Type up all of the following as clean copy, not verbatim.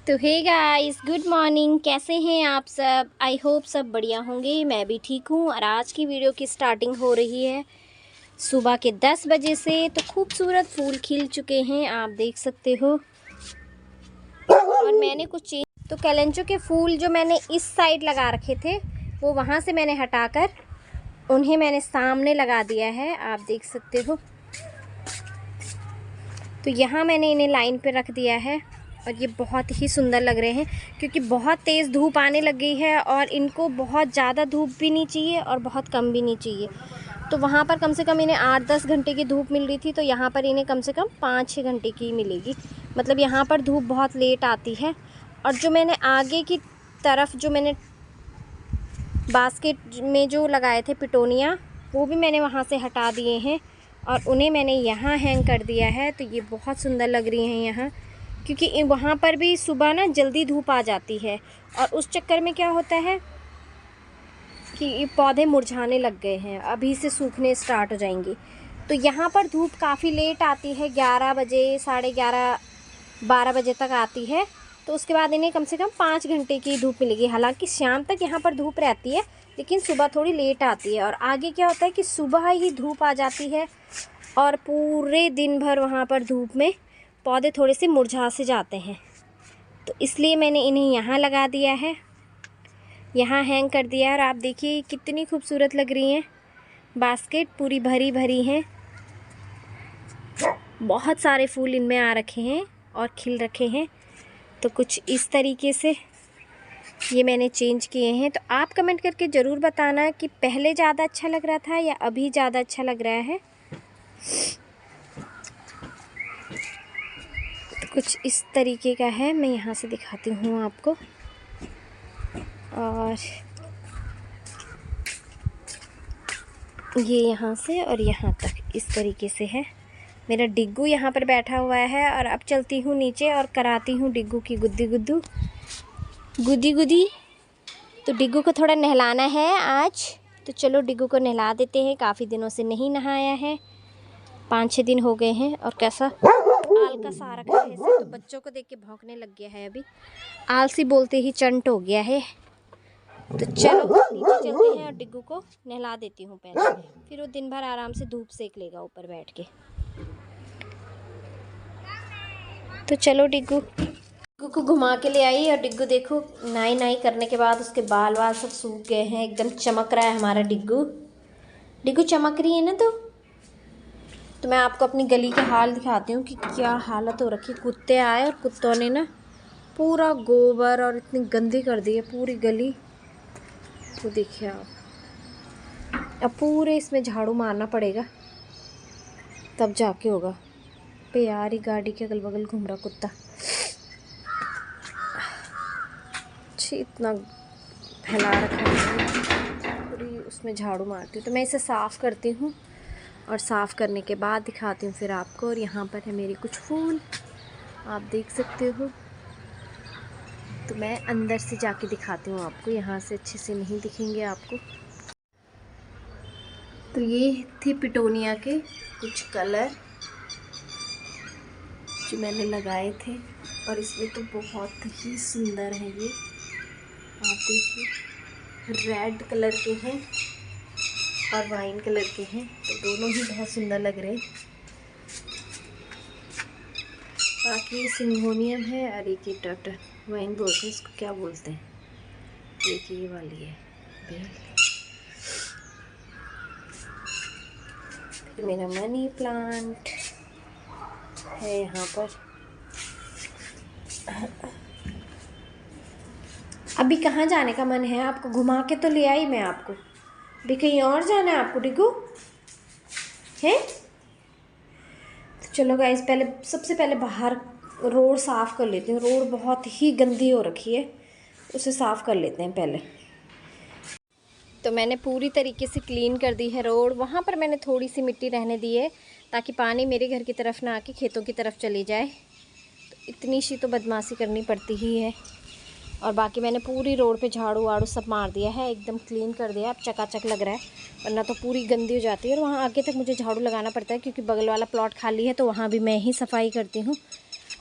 तो hey guys, good morning. कैसे हैं आप सब? आई होप सब बढ़िया होंगे। मैं भी ठीक हूँ। और आज की वीडियो की स्टार्टिंग हो रही है सुबह के 10 बजे से। तो खूबसूरत फूल खिल चुके हैं, आप देख सकते हो। और मैंने कुछ चीज़ तो कैलेंचो के फूल जो मैंने इस साइड लगा रखे थे वो वहाँ से मैंने हटाकर उन्हें मैंने सामने लगा दिया है, आप देख सकते हो। तो यहाँ मैंने इन्हें लाइन पे रख दिया है और ये बहुत ही सुंदर लग रहे हैं क्योंकि बहुत तेज़ धूप आने लग गई है और इनको बहुत ज़्यादा धूप भी नहीं चाहिए और बहुत कम भी नहीं चाहिए। तो वहाँ पर कम से कम इन्हें 8-10 घंटे की धूप मिल रही थी, तो यहाँ पर इन्हें कम से कम 5-6 घंटे की मिलेगी। मतलब यहाँ पर धूप बहुत लेट आती है। और जो मैंने आगे की तरफ जो मैंने बास्केट में जो लगाए थे पिटोनिया, वो भी मैंने वहाँ से हटा दिए हैं और उन्हें मैंने यहाँ हैंग कर दिया है। तो ये बहुत सुंदर लग रही हैं यहाँ, क्योंकि वहाँ पर भी सुबह ना जल्दी धूप आ जाती है और उस चक्कर में क्या होता है कि ये पौधे मुरझाने लग गए हैं, अभी से सूखने स्टार्ट हो जाएंगे। तो यहाँ पर धूप काफ़ी लेट आती है, 11 बजे, 11:30, 12 बजे तक आती है। तो उसके बाद इन्हें कम से कम 5 घंटे की धूप मिलेगी। हालांकि शाम तक यहाँ पर धूप रहती है, लेकिन सुबह थोड़ी लेट आती है। और आगे क्या होता है कि सुबह ही धूप आ जाती है और पूरे दिन भर वहाँ पर धूप में पौधे थोड़े से मुरझा से जाते हैं। तो इसलिए मैंने इन्हें यहाँ लगा दिया है, यहाँ हैंग कर दिया है। और आप देखिए कितनी खूबसूरत लग रही हैं। बास्केट पूरी भरी भरी हैं, बहुत सारे फूल इनमें आ रखे हैं और खिल रखे हैं। तो कुछ इस तरीके से ये मैंने चेंज किए हैं। तो आप कमेंट करके ज़रूर बताना कि पहले ज़्यादा अच्छा लग रहा था या अभी ज़्यादा अच्छा लग रहा है। तो कुछ इस तरीके का है, मैं यहाँ से दिखाती हूँ आपको। और ये यहाँ से और यहाँ तक इस तरीके से है। मेरा डिग्गू यहाँ पर बैठा हुआ है और अब चलती हूँ नीचे और कराती हूँ डिग्गू की गुद्दी गुद्दी। तो डिग्गू को थोड़ा नहलाना है आज, तो चलो डिग्गू को नहला देते हैं। काफ़ी दिनों से नहीं नहाया है, 5-6 दिन हो गए हैं। और कैसा आलका सा रखा है इसे, तो बच्चों को देख के भौंकने लग गया है। अभी आलसी बोलते ही चंट हो गया है। तो चलो नीचे चलते हैं और डिग्गू को नहला देती हूँ पहले, फिर वो दिन भर आराम से धूप सेक लेगा ऊपर बैठ के। तो चलो डिग्गू को घुमा के ले आई। और डिग्गू देखो, नाई करने के बाद उसके बाल सब सूख गए हैं, एकदम चमक रहा है हमारा डिग्गू चमक रही है ना। तो मैं आपको अपनी गली के हाल दिखाती हूँ कि क्या हालत हो रखी। कुत्ते आए और कुत्तों ने ना पूरा गोबर और इतनी गंदी कर दी है पूरी गली। तो देखिए आप, अब पूरे इसमें झाड़ू मारना पड़ेगा तब जाके होगा। पे यार, ही गाड़ी के अगल बगल घूम रहा कुत्ता, इतना फैला रखा है। पूरी उसमें झाड़ू मारती हूँ। तो मैं इसे साफ़ करती हूँ और साफ़ करने के बाद दिखाती हूँ फिर आपको। और यहाँ पर है मेरे कुछ फूल, आप देख सकते हो। तो मैं अंदर से जाके दिखाती हूँ आपको, यहाँ से अच्छे से नहीं दिखेंगे आपको। तो ये थे पिटोनिया के कुछ कलर जो मैंने लगाए थे, और इसमें तो बहुत ही सुंदर है ये। आप देखिए, रेड कलर के हैं और वाइन कलर के हैं, तो दोनों ही बहुत सुंदर लग रहे हैं। बाकी सिंगोनियम है और एक ही टर्टल वाइन बोलते हैं, इसको क्या बोलते हैं, एक ये वाली है बेल। फिर मेरा मनी प्लांट है यहाँ पर। अभी कहाँ जाने का मन है आपको? घुमा के तो ले आई मैं आपको, अभी कहीं और जाना है आपको डिग्गू है? तो चलो गाइस, सबसे पहले बाहर रोड साफ़ कर लेती हूँ। रोड बहुत ही गंदी हो रखी है, उसे साफ़ कर लेते हैं पहले। तो मैंने पूरी तरीके से क्लीन कर दी है रोड। वहाँ पर मैंने थोड़ी सी मिट्टी रहने दी है ताकि पानी मेरे घर की तरफ ना आके खेतों की तरफ चली जाए। तो इतनी सी तो बदमाशी करनी पड़ती ही है। और बाकी मैंने पूरी रोड पे झाड़ू वाड़ू सब मार दिया है, एकदम क्लीन कर दिया। अब चकाचक लग रहा है, वरना तो पूरी गंदी हो जाती है। और वहाँ आगे तक मुझे झाड़ू लगाना पड़ता है क्योंकि बगल वाला प्लॉट खाली है, तो वहाँ भी मैं ही सफाई करती हूँ।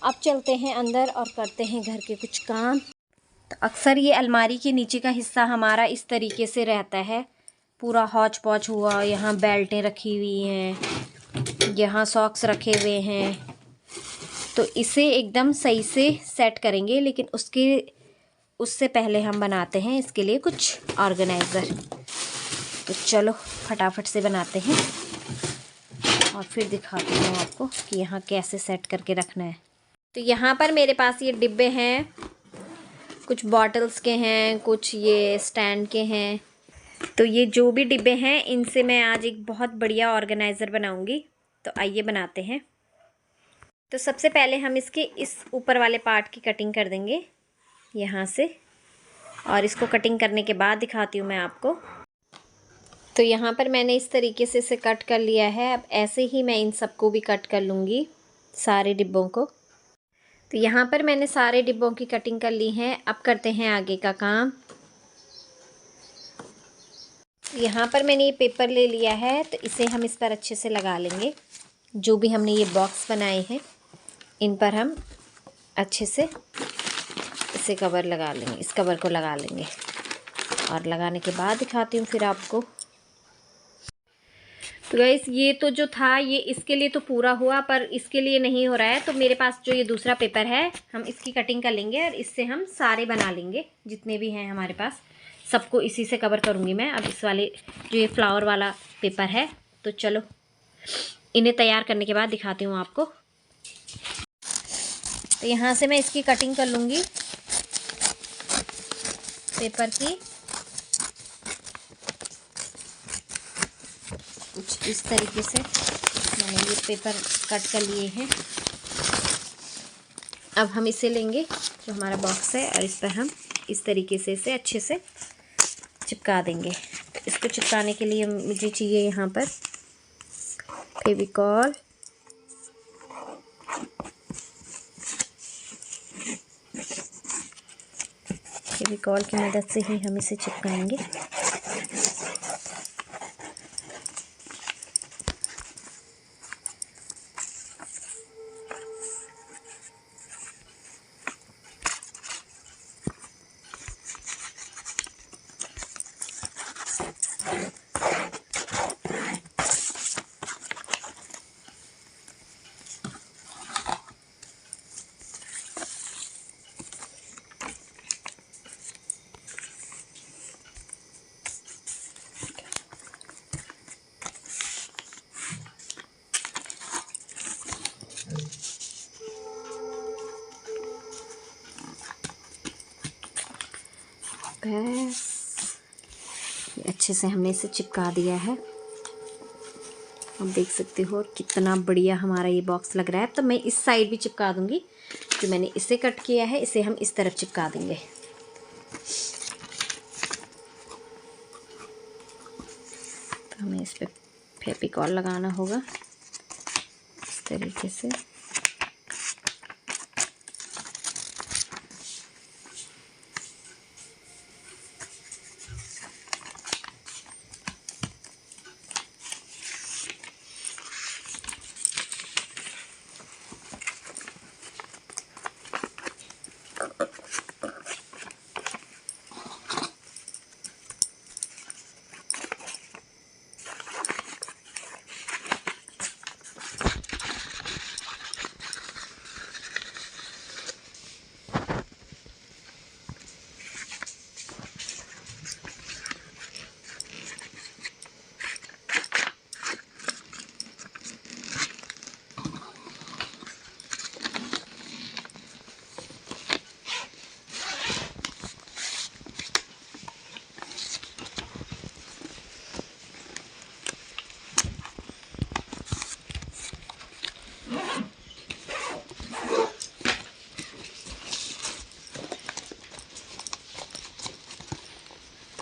अब चलते हैं अंदर और करते हैं घर के कुछ काम। तो अक्सर ये अलमारी के नीचे का हिस्सा हमारा इस तरीके से रहता है, पूरा हौच पौच हुआ। यहाँ बेल्टें रखी हुई हैं, यहाँ सॉक्स रखे हुए हैं। तो इसे एकदम सही से सेट करेंगे, लेकिन उससे पहले हम बनाते हैं इसके लिए कुछ ऑर्गेनाइज़र। तो चलो फटाफट से बनाते हैं और फिर दिखाती हूँ आपको कि यहाँ कैसे सेट करके रखना है। तो यहाँ पर मेरे पास ये डिब्बे हैं, कुछ बॉटल्स के हैं, कुछ ये स्टैंड के हैं। तो ये जो भी डिब्बे हैं इनसे मैं आज एक बहुत बढ़िया ऑर्गेनाइज़र बनाऊँगी। तो आइए बनाते हैं। तो सबसे पहले हम इसके इस ऊपर वाले पार्ट की कटिंग कर देंगे यहाँ से, और इसको कटिंग करने के बाद दिखाती हूँ मैं आपको। तो यहाँ पर मैंने इस तरीके से इसे कट कर लिया है। अब ऐसे ही मैं इन सबको भी कट कर लूँगी, सारे डिब्बों को। तो यहाँ पर मैंने सारे डिब्बों की कटिंग कर ली है। अब करते हैं आगे का काम। यहाँ पर मैंने ये पेपर ले लिया है, तो इसे हम इस पर अच्छे से लगा लेंगे। जो भी हमने ये बॉक्स बनाए हैं इन पर हम अच्छे से इसे कवर लगा लेंगे, इस कवर को लगा लेंगे। और लगाने के बाद दिखाती हूँ फिर आपको। तो गाइस ये तो जो था ये इसके लिए तो पूरा हुआ, पर इसके लिए नहीं हो रहा है। तो मेरे पास जो ये दूसरा पेपर है हम इसकी कटिंग कर लेंगे और इससे हम सारे बना लेंगे जितने भी हैं हमारे पास, सबको इसी से कवर करूँगी मैं। अब इस वाले जो ये फ्लावर वाला पेपर है, तो चलो इन्हें तैयार करने के बाद दिखाती हूँ आपको। तो यहाँ से मैं इसकी कटिंग कर लूँगी पेपर की, कुछ इस तरीके से मैंने ये पेपर कट कर लिए हैं। अब हम इसे लेंगे जो हमारा बॉक्स है और इस पर हम इस तरीके से इसे अच्छे से चिपका देंगे। तो इसको चिपकाने के लिए मुझे चाहिए यहाँ पर फेविकॉल, फेविकॉल की मदद से ही हम इसे चिपकाएंगे। बस अच्छे से हमने इसे चिपका दिया है। आप देख सकते हो कितना बढ़िया हमारा ये बॉक्स लग रहा है। तो मैं इस साइड भी चिपका दूंगी, जो मैंने इसे कट किया है इसे हम इस तरफ चिपका देंगे। तो हमें इस पर फेविकॉल लगाना होगा इस तरीके से।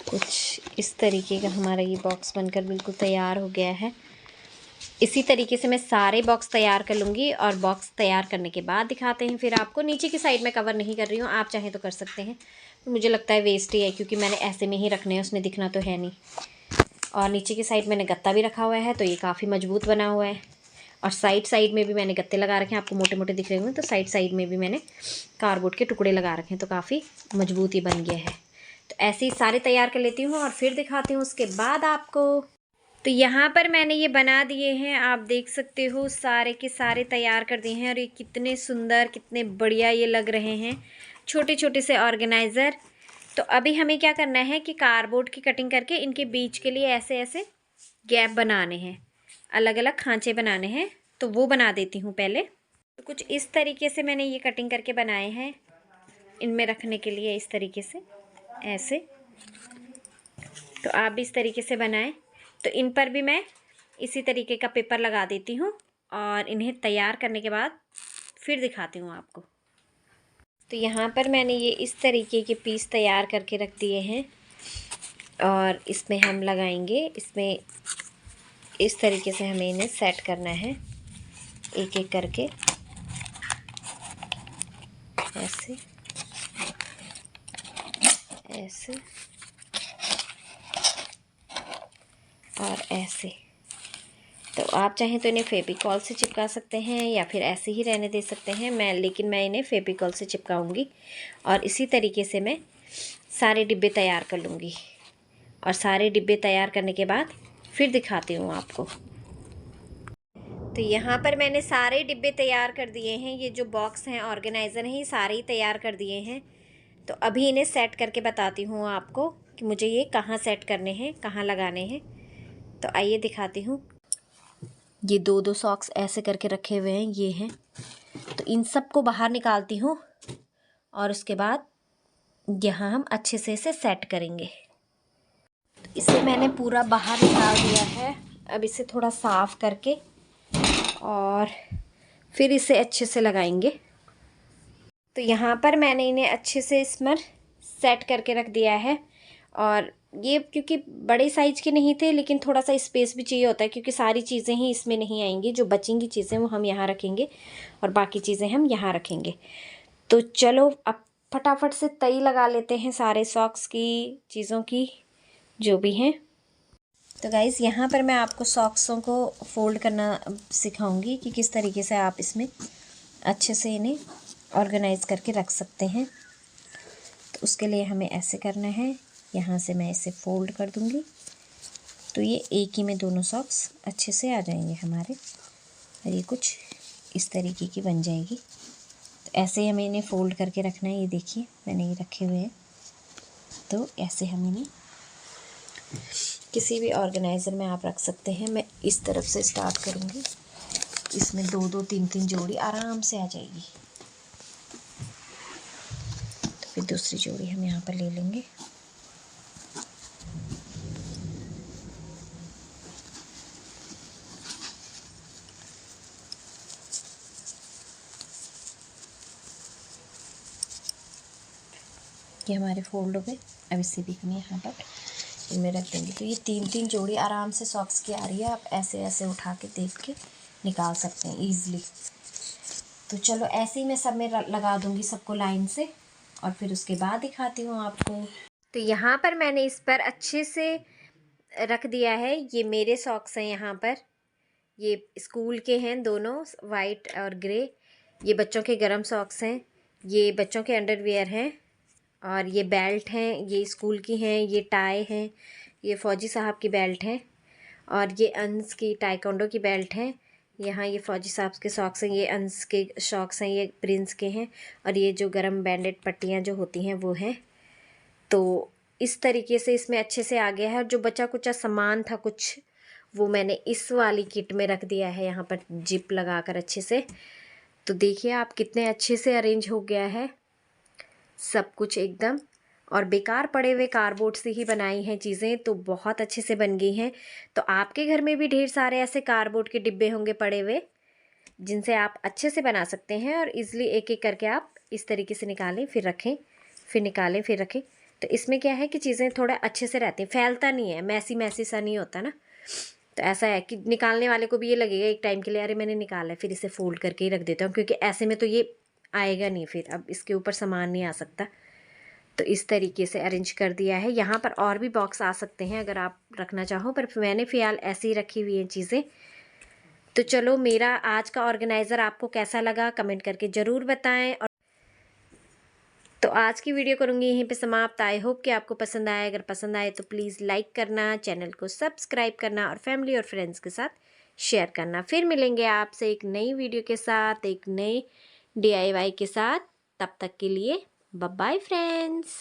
कुछ इस तरीके का हमारा ये बॉक्स बनकर बिल्कुल तैयार हो गया है। इसी तरीके से मैं सारे बॉक्स तैयार कर लूँगी और बॉक्स तैयार करने के बाद दिखाते हैं फिर आपको। नीचे की साइड में कवर नहीं कर रही हूँ, आप चाहें तो कर सकते हैं, तो मुझे लगता है वेस्ट ही है क्योंकि मैंने ऐसे में ही रखने हैं, उसमें दिखना तो है नहीं। और नीचे की साइड मैंने गत्ता भी रखा हुआ है, तो ये काफ़ी मजबूत बना हुआ है। और साइड साइड में भी मैंने गत्ते लगा रखे हैं, आपको मोटे मोटे दिख रहे होंगे, तो साइड साइड में भी मैंने कार्डबोर्ड के टुकड़े लगा रखे हैं, तो काफ़ी मजबूत ही बन गया है। तो ऐसे ही सारे तैयार कर लेती हूँ और फिर दिखाती हूँ उसके बाद आपको। तो यहाँ पर मैंने ये बना दिए हैं, आप देख सकते हो सारे के सारे तैयार कर दिए हैं, और ये कितने सुंदर कितने बढ़िया ये लग रहे हैं, छोटे छोटे से ऑर्गेनाइज़र। तो अभी हमें क्या करना है कि कार्डबोर्ड की कटिंग करके इनके बीच के लिए ऐसे ऐसे गैप बनाने हैं, अलग अलग खांचे बनाने हैं, तो वो बना देती हूँ पहले। तो कुछ इस तरीके से मैंने ये कटिंग करके बनाए हैं, इनमें रखने के लिए इस तरीके से ऐसे। तो आप भी इस तरीके से बनाएं। तो इन पर भी मैं इसी तरीके का पेपर लगा देती हूँ, और इन्हें तैयार करने के बाद फिर दिखाती हूँ आपको। तो यहाँ पर मैंने ये इस तरीके के पीस तैयार करके रख दिए हैं, और इसमें हम लगाएंगे, इसमें इस तरीके से हमें इन्हें सेट करना है एक एक करके, ऐसे ऐसे और ऐसे। तो आप चाहें तो इन्हें फेविकॉल से चिपका सकते हैं या फिर ऐसे ही रहने दे सकते हैं, लेकिन मैं इन्हें फेविकॉल से चिपकाऊंगी। और इसी तरीके से मैं सारे डिब्बे तैयार कर लूँगी, और सारे डिब्बे तैयार करने के बाद फिर दिखाती हूँ आपको। तो यहाँ पर मैंने सारे डिब्बे तैयार कर दिए हैं, ये जो बॉक्स हैं ऑर्गेनाइज़र हैं, ये सारे ही तैयार कर दिए हैं। तो अभी इन्हें सेट करके बताती हूँ आपको कि मुझे ये कहाँ सेट करने हैं, कहाँ लगाने हैं। तो आइए दिखाती हूँ। ये दो दो सॉक्स ऐसे करके रखे हुए हैं, ये हैं। तो इन सब को बाहर निकालती हूँ, और उसके बाद यहाँ हम अच्छे से इसे सेट करेंगे। तो इसे मैंने पूरा बाहर निकाल दिया है। अब इसे थोड़ा साफ़ करके और फिर इसे अच्छे से लगाएंगे। तो यहाँ पर मैंने इन्हें अच्छे से इसमें सेट करके रख दिया है, और ये क्योंकि बड़े साइज़ के नहीं थे, लेकिन थोड़ा सा स्पेस भी चाहिए होता है, क्योंकि सारी चीज़ें ही इसमें नहीं आएंगी, जो बचेंगी चीज़ें वो हम यहाँ रखेंगे और बाकी चीज़ें हम यहाँ रखेंगे। तो चलो अब फटाफट से तई लगा लेते हैं सारे सॉक्स की, चीज़ों की जो भी हैं। तो गाइज़ यहाँ पर मैं आपको सॉक्सों को फ़ोल्ड करना सिखाऊंगी कि किस तरीके से आप इसमें अच्छे से इन्हें ऑर्गेनाइज़ करके रख सकते हैं। तो उसके लिए हमें ऐसे करना है, यहाँ से मैं इसे फ़ोल्ड कर दूँगी, तो ये एक ही में दोनों सॉक्स अच्छे से आ जाएंगे हमारे, और ये कुछ इस तरीके की बन जाएगी। तो ऐसे ही हमें इन्हें फ़ोल्ड करके रखना है। ये देखिए मैंने ये रखे हुए हैं, तो ऐसे हम इन्हें किसी भी ऑर्गेनाइज़र में आप रख सकते हैं। मैं इस तरफ से स्टार्ट करूँगी, इसमें दो दो तीन तीन जोड़ी आराम से आ जाएगी। तो फिर दूसरी जोड़ी हम यहाँ पर ले लेंगे। ये हमारे फोल्ड हो गए। अब इसे भी हम यहाँ पर इनमें रख देंगे। तो ये तीन तीन जोड़ी आराम से सॉक्स की आ रही है, आप ऐसे ऐसे उठा के देख के निकाल सकते हैं ईज़िली। तो चलो ऐसे ही मैं सब में लगा दूँगी सबको लाइन से, और फिर उसके बाद दिखाती हूँ आपको। तो यहाँ पर मैंने इस पर अच्छे से रख दिया है। ये मेरे सॉक्स हैं, यहाँ पर ये स्कूल के हैं दोनों, वाइट और ग्रे। ये बच्चों के गरम सॉक्स हैं, ये बच्चों के अंडरवियर हैं, और ये बेल्ट हैं, ये स्कूल की हैं, ये टाई हैं, ये फ़ौजी साहब की बेल्ट हैं, और ये अंश की टाइकोंडो की बेल्ट हैं। यहाँ ये फ़ौजी साहब के सॉक्स हैं, ये अंश के सॉक्स हैं, ये प्रिंस के हैं, और ये जो गरम बैंडेड पट्टियाँ जो होती हैं वो हैं। तो इस तरीके से इसमें अच्छे से आ गया है। और जो बचा कुचा सामान था कुछ, वो मैंने इस वाली किट में रख दिया है, यहाँ पर जिप लगाकर अच्छे से। तो देखिए आप कितने अच्छे से अरेंज हो गया है सब कुछ एकदम। और बेकार पड़े हुए कार्डबोर्ड से ही बनाई हैं चीज़ें, तो बहुत अच्छे से बन गई हैं। तो आपके घर में भी ढेर सारे ऐसे कार्डबोर्ड के डिब्बे होंगे पड़े हुए, जिनसे आप अच्छे से बना सकते हैं, और ईज़िली एक एक करके आप इस तरीके से निकालें फिर रखें, फिर निकालें फिर रखें। तो इसमें क्या है कि चीज़ें थोड़ा अच्छे से रहती हैं, फैलता नहीं है, मैसी मैसी सा नहीं होता ना। तो ऐसा है कि निकालने वाले को भी ये लगेगा एक टाइम के लिए, अरे मैंने निकाला है, फिर इसे फ़ोल्ड करके ही रख देता हूँ, क्योंकि ऐसे में तो ये आएगा नहीं, फिर अब इसके ऊपर सामान नहीं आ सकता। तो इस तरीके से अरेंज कर दिया है। यहाँ पर और भी बॉक्स आ सकते हैं अगर आप रखना चाहो, पर मैंने फ़िलहाल ऐसे ही रखी हुई हैं चीज़ें। तो चलो, मेरा आज का ऑर्गेनाइज़र आपको कैसा लगा कमेंट करके ज़रूर बताएं। और तो आज की वीडियो करूँगी यहीं पे समाप्त। आई होप कि आपको पसंद आए। अगर पसंद आए तो प्लीज़ लाइक करना, चैनल को सब्सक्राइब करना और फैमिली और फ्रेंड्स के साथ शेयर करना। फिर मिलेंगे आपसे एक नई वीडियो के साथ, एक नए DIY के साथ। तब तक के लिए बाय बाय फ्रेंड्स।